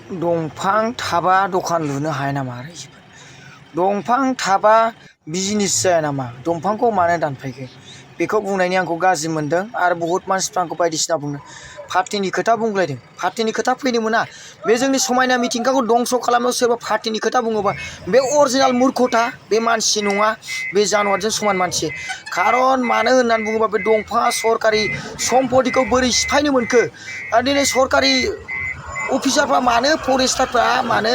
दंफां थाबा दखान लुनो हाया नामा रायजोफोर? दंफां थाबा बिजनेस जाया नामा? दंफांखौ मानो दानफायखो? बेखौ बुंनायनि आंखौ गाज्रि मोनदों आरो बहुत मानसिफ्रा आंखौ बायदिसिना बुंदों। पार्टिनि खोथा बुंलायदों। पार्टिनि खोथा फैनो मोना। बे जोंनि समायना मिथिंगाखौ दंस' खालामनायाव सोरबा पार्टिनि खोथा बुङोबा बे अरिजिनाल मुर्खथा, बे मानसि नङा, बे जानवारजों समान मानसि। खारन मानो होननानै बुङोबा बे दंफाङा सरकारि सम्पतिखौ बोरै सिफायनो मोनखो? आरो दिनै सरकारि अफिसारफ्रा मानो, फरेस्टारफ्रा मानो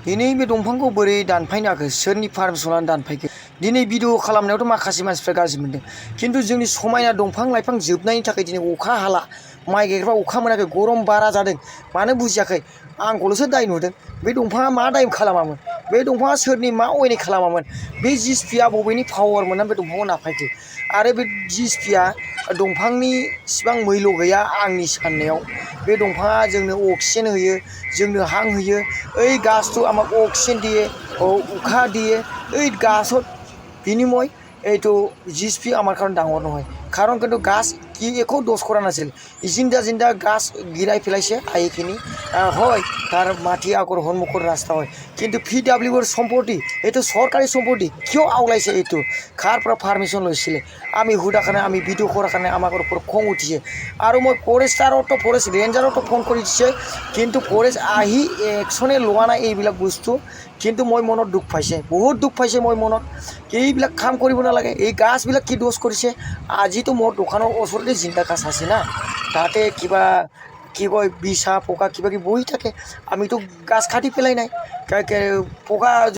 दिनै बे दंफांखौ बोरै दानफायनो हाखो? सोरनि पारमिसन लानानै दानफायखो? दिनै भिडिअ खालामनायावथ' माखासे मानसिफ्रा गाज्रि मोनदों, खिन्थु जोंनि समायना दंफां लाइफां जोबनायनि थाखाय दिनै अखा हाला, माइ गायग्राफ्रा अखा मोनाखै, गरम बारा जादों। मानो बुजियाखै? आंखौल'सो दाय नुदों। बे दंफाङा मा दाय खालामामोन? बे दंफाङा सोरनि मा अयनाय खालामामोन? बे जिएसपिया बबेनि पावार मोननानै बे दंफांखौ नाफायखो? आरो बे जिएसपिया दंफांनि इसिबां मैल' गैया आंनि साननायाव। बे दंफाङा जोंनो अक्सिजेन होयो, जोंनो हां होयो। এই গাছটো আমাক অক্সিজেন দিয়ে, উশাহ দিয়ে। এই গাছত বিনিময় এইটো জিএসপি আমাৰ কাৰণে ডাঙৰ নহয়। কাৰণ কিন্তু গাছ কি একো দোষ কৰা নাছিল। জিন্দা জিন্দা গাছ গিৰাই পেলাইছে আহিখিনি। হয়, তাৰ মাটি আগৰ সন্মুখৰ ৰাস্তা হয়, কিন্তু PWৰ সম্পত্তি, এইটো চৰকাৰী সম্পত্তি। কিয় আওলাইছে এইটো? কাৰ পৰা পাৰ্মিশ্যন লৈছিলে? আমি সোধাৰ কাৰণে, আমি ভিডিঅ' কৰাৰ কাৰণে আমাৰ ওপৰত খং উঠিছে। আৰু মই ফৰেষ্টাৰতো, ফৰেষ্ট ৰেঞ্জাৰতো ফোন কৰি দিছে, কিন্তু ফৰেষ্ট আহি একশ্যনে লোৱা নাই এইবিলাক বস্তু। কিন্তু মই মনত দুখ পাইছে, বহুত দুখ পাইছে মই মনত। এইবিলাক কাম কৰিব নালাগে। এই গাছবিলাক কি দোষ কৰিছে? আজিতো মোৰ দোকানৰ ওচৰতে জিন্দা গাছ আছে না, তাতে কিবা কি কয় বিছা পকা কিবা কিবি বহি থাকে। আমিতো গাছ কাটি পেলাই নাই, পকা